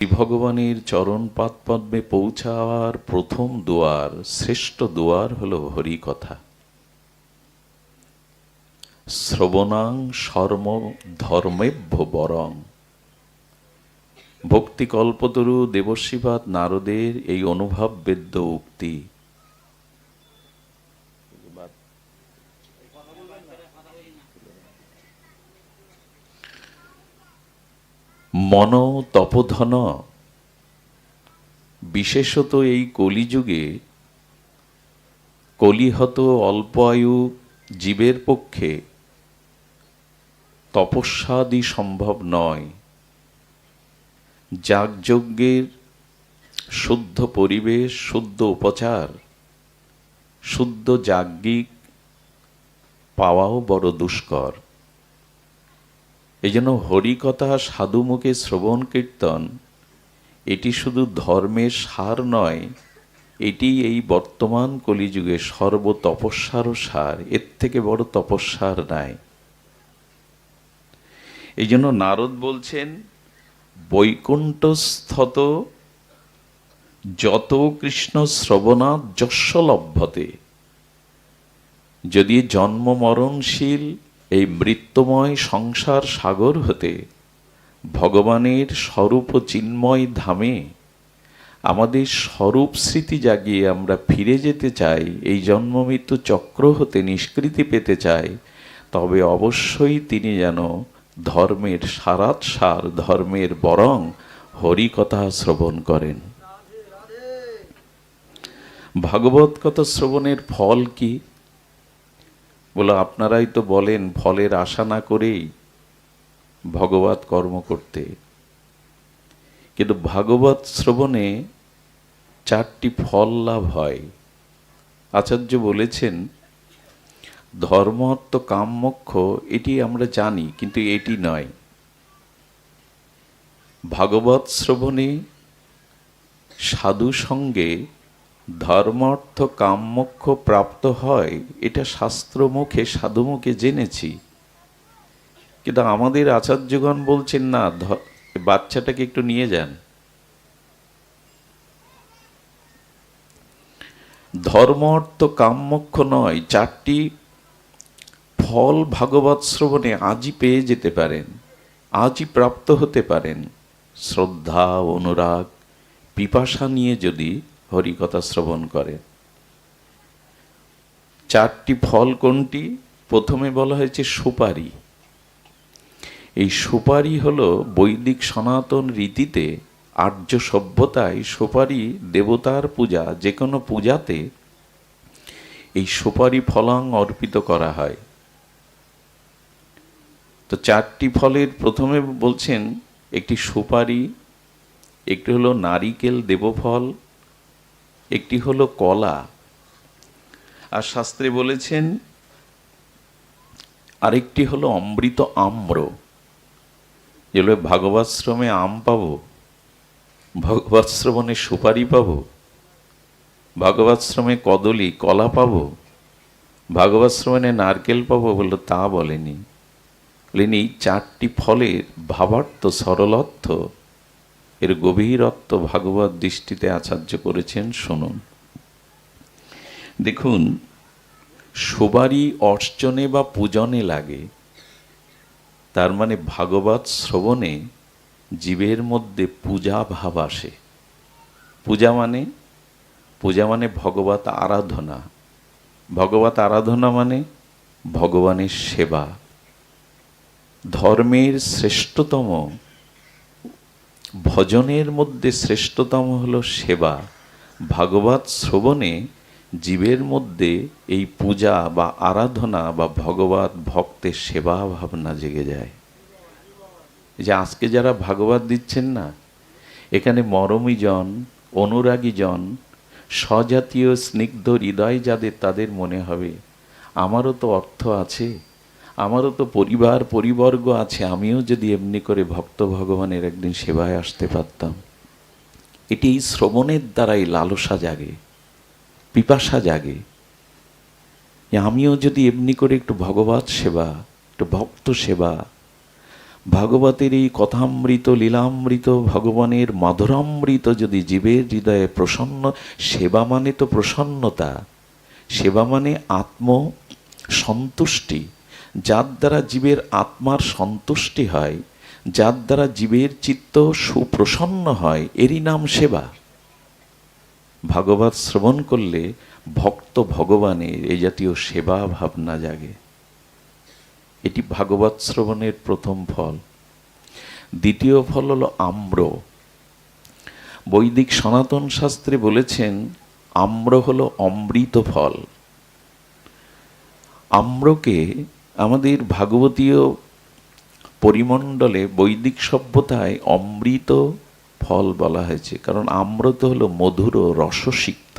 ভগবানের চরণ পাদপদ্মে পৌঁছাওয়ার প্রথম দুয়ার, শ্রেষ্ঠ দুয়ার হল হরিকথা। শ্রবণাং শর্ম ধর্মেভ্য বরং। ভক্তি কল্পতরু দেবর্ষিপাদ নারদের এই অনুভব বেদ্য উক্তি। মন তপধন, বিশেষত এই কলিযুগে কলিহত অল্প আয়ু জীবের পক্ষে তপস্যাদি সম্ভব নয়। যাগযজ্ঞের শুদ্ধ পরিবেশ, শুদ্ধ উপচার, শুদ্ধ যাজ্ঞিক পাওয়াও বড় দুষ্কর। এই জন্য হরিকথা, সাধুমুখে শ্রবণ কীর্তন এটি শুধু ধর্মের সার নয়, এটি এই বর্তমান কলিযুগে সর্ব তপস্যারও সার। এর থেকে বড় তপস্যার নাই। এই জন্য নারদ বলছেন, বৈকুণ্ঠস্থত যত কৃষ্ণ শ্রবণাৎ যস্য লভ্যতে। যদি জন্ম মরণশীল এই মৃত্যুময় সংসার সাগর হতে ভগবানের স্বরূপ চিন্ময় ধামে আমাদের স্বরূপ স্মৃতি জাগিয়ে আমরা ফিরে যেতে চাই, এই জন্ম মৃত্যু চক্র হতে নিষ্কৃতি পেতে চাই, তবে অবশ্যই তিনি যেন ধর্মের সারাৎ সার, ধর্মের বরং হরিকথা শ্রবণ করেন। ভাগবত কথা শ্রবণের ফল কি? বলে আপনারাই তো বলেন ফলের আশা না করেই ভগবত কর্ম করতে। কিন্তু ভাগবত শ্রবণে 4টি ফল লাভ হয়। আচার্য বলেছেন, ধর্ম অর্থ কাম মোক্ষ এটি আমরা জানি, কিন্তু এটি নয়। ভাগবত শ্রবণে সাধু সঙ্গে ধর্ম অর্থ কাম মোক্ষ প্রাপ্ত হয়, এটা শাস্ত্রমুখে সাধুমুখে জেনেছি। কিন্তু আমাদের আচার্যগণ বলছেন না, বাচ্চাটাকে একটু নিয়ে যান। ধর্ম অর্থ কাম মোক্ষ নয়, 4টি ফল ভাগবত শ্রবণে আজই পেয়ে যেতে পারেন, আজই প্রাপ্ত হতে পারেন। শ্রদ্ধা, অনুরাগ, পিপাসা নিয়ে যদি হরিকথা শ্রবণ করেন। 4টি ফল কোনটি? প্রথমে বলা হয়েছে সুপারি। এই সুপারি হলো বৈদিক সনাতন রীতিতে, আর্য সভ্যতায় সুপারি দেবতার পূজা, যে কোনো পূজাতে এই সুপারি ফলাং অর্পিত করা হয়। তো 4টি ফলের প্রথমে বলছেন একটি সুপারি, একটি হলো নারিকেল দেবফল, একটি হলো কলা, আর শাস্ত্রে বলেছেন আরেকটি হলো অমৃত আম্র। যেগুলো ভাগবত-শ্রবণে আম পাবো, ভাগবত শ্রবণে সুপারি পাবো, ভাগবত শ্রবণে কদলী কলা পাবো, ভাগবত শ্রবণে নারকেল পাবো, বললো তা বলেনি। বলেন এই 4টি ফলের ভাবার্থ, সরলর্থ, এর গভীর অর্থ ভাগবত দৃষ্টিতে আচার্য করেছেন। শুনুন, দেখুন, সুপারি অর্চনে বা পূজনে লাগে, তার মানে ভাগবত শ্রবণে জীবের মধ্যে পূজা ভাব আসে। পূজা মানে ভগবত আরাধনা। ভগবত আরাধনা মানে ভগবানের সেবা। ধর্মের শ্রেষ্ঠতম, ভজনের মধ্যে শ্রেষ্ঠতম হলো সেবা। ভাগবত শ্রবণে জীবের মধ্যে এই পূজা বা আরাধনা বা ভগবত ভক্তের সেবা ভাবনা জেগে যায়। যে আজকে যারা ভাগবত দিচ্ছেন না, এখানে মরমী জন, অনুরাগী জন, স্বজাতীয় স্নিগ্ধ হৃদয় যাদের, তাদের মনে হবে আমারও তো অর্থ আছে, আমারও তো পরিবর্গ আছে, আমিও যদি এমনি করে ভক্ত ভগবানের একদিন সেবায় আসতে পারতাম। এটি এই শ্রবণের দ্বারাই লালসা জাগে, পিপাসা জাগে, আমিও যদি এমনি করে একটু ভগবত সেবা, একটু ভক্ত সেবা, ভাগবতের এই কথামৃত লীলামৃত ভগবানের মধুরামৃত যদি জীবের হৃদয়ে প্রসন্ন, সেবা মানে তো প্রসন্নতা, সেবা মানে আত্ম সন্তুষ্টি, যার দ্বারা জীবের আত্মার সন্তুষ্টি হয়, যার দ্বারা জীবের চিত্ত সুপ্রসন্ন হয়, এরই নাম সেবা। ভাগবত শ্রবণ করলে ভক্ত ভগবানের এই জাতীয় সেবা ভাবনা জাগে। এটি ভাগবত শ্রবণের প্রথম ফল। দ্বিতীয় ফল হলো আম্র। বৈদিক সনাতন শাস্ত্রে বলেছেন আম্র হলো অমৃত ফল। আম্রকে আমাদের ভাগবতীয় পরিমণ্ডলে বৈদিক সভ্যতায় অমৃত ফল বলা হয়েছে, কারণ আম্র তো হলো মধুর ও রসসিক্ত।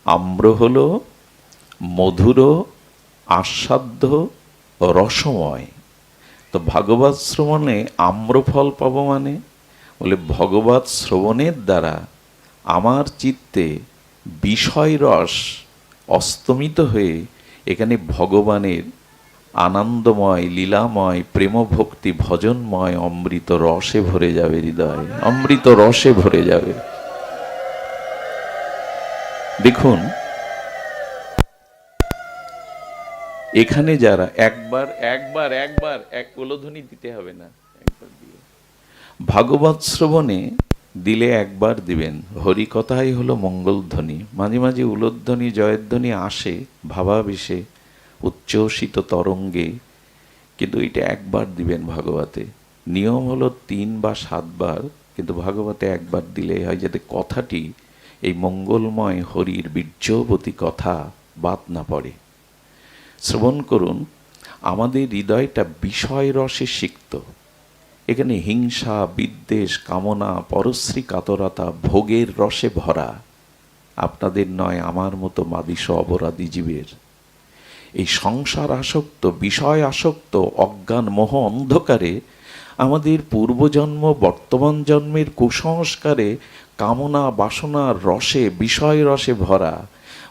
আম্র হলো মধুর, আস্বাদ্য, রসময়। তো ভাগবত শ্রবণে আম্রফল পাব মানে, বলে ভগবত শ্রবণের দ্বারা আমার চিত্তে বিষয় রস অস্তমিত হয়ে এখানে ভগবানের আনন্দময়, লীলাময়, প্রেমভক্তি, ভজনময় অমৃত রসে ভরে যাবে হৃদয়, অমৃত রসে ভরে যাবে। দেখুন, এখানে যারা একবার একবার একবার এক উলোধ্বনি দিতে হবে না, একবার দিয়ে ভাগবত শ্রবণে দিলে একবার দিবেন। হরি কথাই হলো মঙ্গলধ্বনি। মাঝে মাঝে উলোধ্বনি জয়ধ্বনি আসে ভাবাবেশে, উচ্ছ্বসিত তরঙ্গে, কিন্তু এটা একবার দিবেন ভাগবতে। নিয়ম হলো 3 বা 7 বার, কিন্তু ভাগবতে একবার দিলেই হয়, যাতে কথাটি এই মঙ্গলময় হরির বীর্যবতী কথা বাদ না পড়ে। শ্রবণ করুন, আমাদের হৃদয়টা বিষয় রসে সিক্ত। এখানে হিংসা, বিদ্বেষ, কামনা, পরশ্রী কাতরতা, ভোগের রসে ভরা। আপনাদের নয়, আমার মতো মাদিস অপরাধী জীবের এই সংসার আসক্ত, বিষয় আসক্ত অজ্ঞান মোহ অন্ধকারে আমাদের পূর্বজন্ম বর্তমান জন্মের কুসংস্কারে কামনা বাসনার রসে, বিষয় রসে ভরা।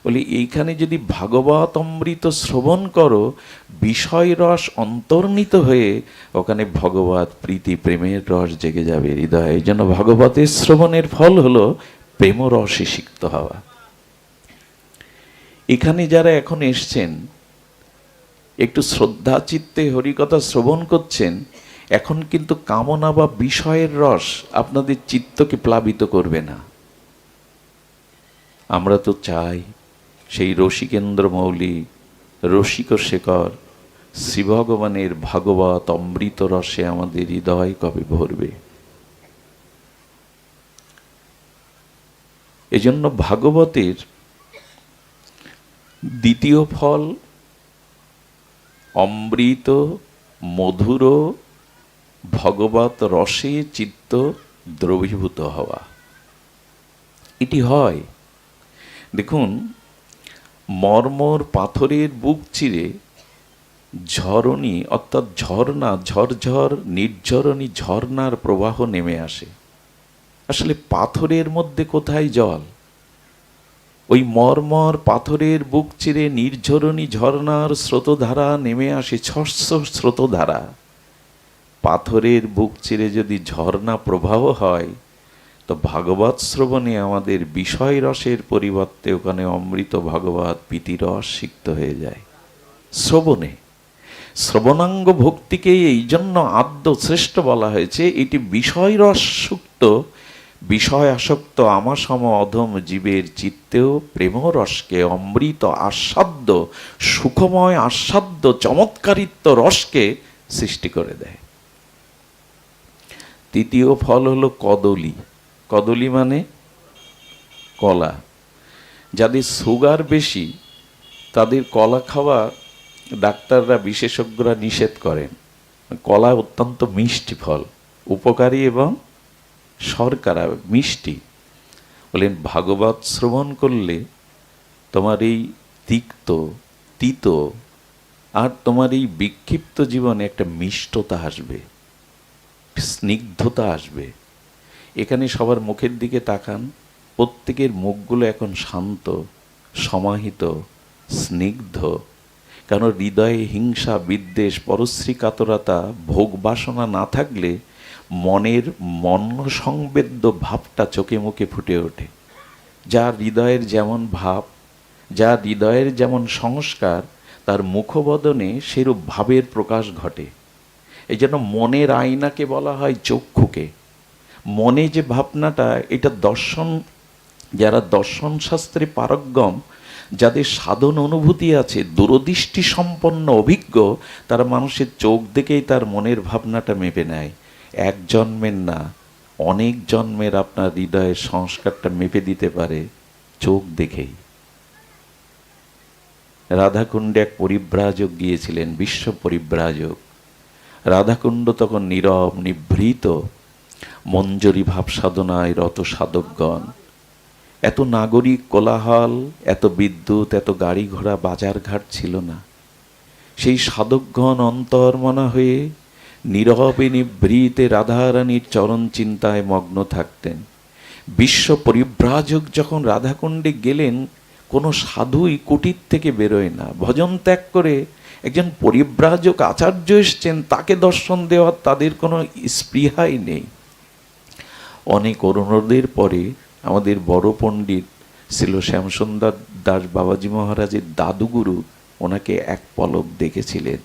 বলি এইখানে যদি ভাগবত অমৃত শ্রবণ করো, বিষয় রস অন্তর্নিত হয়ে ওখানে ভগবত প্রীতি প্রেমের রস জেগে যাবে হৃদয়ে। এই জন্য ভাগবতের শ্রবণের ফল হলো প্রেম রসে সিক্ত হওয়া। এখানে যারা এখন এসছেন, একটু শ্রদ্ধা চিত্তে হরিকথা শ্রবণ করছেন, এখন কিন্তু কামনা বা বিষয়ের রস আপনাদের চিত্তকে প্লাবিত করবে না। আমরা তো চাই সেই রসিকেন্দ্র মৌলি, রসিক শেখর শ্রী ভগবানের ভাগবত অমৃত রসে আমাদের হৃদয় কবে ভরবে। এজন্য ভাগবতের দ্বিতীয় ফল অমৃত মধুর ভগবত রসে চিত্ত দ্রবীভূত হওয়া। এটি হয়, দেখুন, মর্মর পাথরের বুক চিরে ঝরণী অর্থাৎ ঝর্ণা, ঝরঝর নির্ঝরণী ঝর্ণার প্রবাহ নেমে আসে। আসলে পাথরের মধ্যে কোথায় জল? ওই মর্মর পাথরের বুক চিরে নির্ঝরণী ঝর্ণার স্রোতধারা নেমে আসে, স্বচ্ছ স্রোতধারা। পাথরের বুক চিরে যদি ঝর্ণা প্রবাহ হয়, তো ভাগবত শ্রবণে আমাদের বিষয় রসের পরিবর্তে ওখানে অমৃত ভগবত প্রীতিরস সিক্ত হয়ে যায়। শ্রবণে, শ্রবণাঙ্গ ভক্তিকে এই জন্য আদ্য শ্রেষ্ঠ বলা হয়েছে। এটি বিষয় রস সুক্ত, বিষয় আসক্ত আমার সম অধম জীবের চিত্তেও প্রেম রসকে, অমৃত আস্বাদ্য, সুখময় আস্বাদ্য চমৎকারিত্ব রসকে সৃষ্টি করে দেয়। তৃতীয় ফল হলো কদলী। কদলী মানে কলা। যাদের সুগার বেশি তাদের কলা খাওয়া ডাক্তাররা, বিশেষজ্ঞরা নিষেধ করেন। কলা অত্যন্ত মিষ্টি ফল, উপকারী এবং শর্করা মিষ্টি। বলেন ভাগবত শ্রবণ করলে তোমার এই তিক্ত, তিত আর তোমার এই বিক্ষিপ্ত জীবনে একটা মিষ্টতা আসবে, স্নিগ্ধতা আসবে। এখানে সবার মুখের দিকে তাকান, প্রত্যেকের মুখগুলো এখন শান্ত, সমাহিত, স্নিগ্ধ। কারণ হৃদয়ে হিংসা, বিদ্বেষ, পরশ্রী কাতরতা, ভোগ বাসনা না থাকলে মনের মন্য সংবেদ্য ভাবটা চোখে মুখে ফুটে ওঠে। যার হৃদয়ের যেমন ভাব, যার হৃদয়ের যেমন সংস্কার, তার মুখবদনে সেরূপ ভাবের প্রকাশ ঘটে। এই জন্য মনের আয়নাকে বলা হয় চক্ষুকে। মনে যে ভাবনাটা, এটা দর্শন, যারা দর্শন শাস্ত্রে পারঙ্গম, যাদের সাধন অনুভূতি আছে, দূরদৃষ্টি সম্পন্ন অভিজ্ঞ, তারা মানুষের চোখ দেখেই তার মনের ভাবনাটা মেপে নেয়। এক জন্মের না, অনেক জন্মের আপনার হৃদয়ের সংস্কারটা মেপে দিতে পারে চোখ দেখেই। রাধাকুণ্ডে এক পরিব্রাজক গিয়েছিলেন, বিশ্ব পরিব্রাজক। রাধাকুণ্ড তখন নীরব, নিভৃত, মঞ্জরি ভাব সাধনায় রত সাধকগণ। এত নাগরিক কোলাহল, এত বিদ্যুৎ, এত গাড়ি ঘোড়া, বাজার ঘাট ছিল না। সেই সাধকগণ অন্তর্মনা হয়ে নীরবে নিভৃতে রাধারানীর চরণ চিন্তায় মগ্ন থাকতেন। বিশ্ব পরিব্রাজক যখন রাধাকুণ্ডে গেলেন, কোনো সাধুই কুটির থেকে বেরোয় না। ভজন ত্যাগ করে একজন পরিব্রাজক আচার্য এসছেন, তাকে দর্শন দেওয়ার তাদের কোনো স্পৃহাই নেই। অনেক অনুরোধের পরে আমাদের বড় পণ্ডিত ছিল শ্যামসুন্দর দাস বাবাজি মহারাজের দাদুগুরু, ওনাকে এক পলক দেখেছিলেন।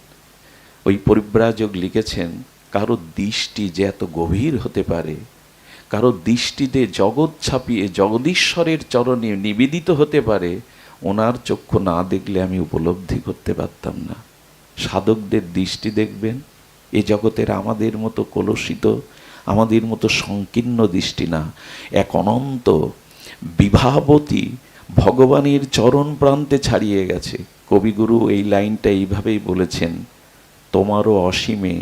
ওই পরিব্রাজক লিখেছেন, কারো দৃষ্টি যে এত গভীর হতে পারে, কারো দৃষ্টিতে জগৎ ছাপিয়ে জগদীশ্বরের চরণে নিবেদিত হতে পারে, ওনার চক্ষু না দেখলে আমি উপলব্ধি করতে পারতাম না। সাধকদের দৃষ্টি দেখবেন, এ জগতের আমাদের মতো কলুষিত, আমাদের মতো সংকীর্ণ দৃষ্টি না, এক অনন্ত বিভাবতী ভগবানের চরণ প্রান্তে ছাড়িয়ে গেছে। কবিগুরু এই লাইনটা এইভাবেই বলেছেন, তোমারও অসীমে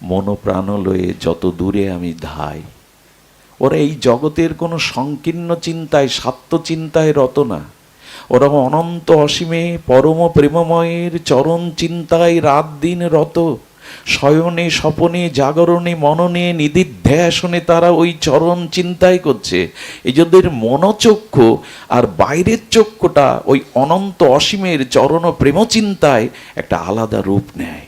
মনোপ্রাণ লয়ে যত দূরে আমি ধাই। ওরা এই জগতের কোনো সংকীর্ণ চিন্তায়, স্বার্থ চিন্তায় রত না। ওরা অনন্ত অসীমে পরম প্রেমময়ের চরণ চিন্তায় রাত দিন রত। শয়নে স্বপনে জাগরণে মননে নিদিধ্যাসনে তারা ওই চরণ চিন্তাই করছে। এই যাদের মনোচক্ষু আর বাইরের চক্ষুটা ওই অনন্ত অসীমের চরণ প্রেম চিন্তায় একটা আলাদা রূপ নেয়।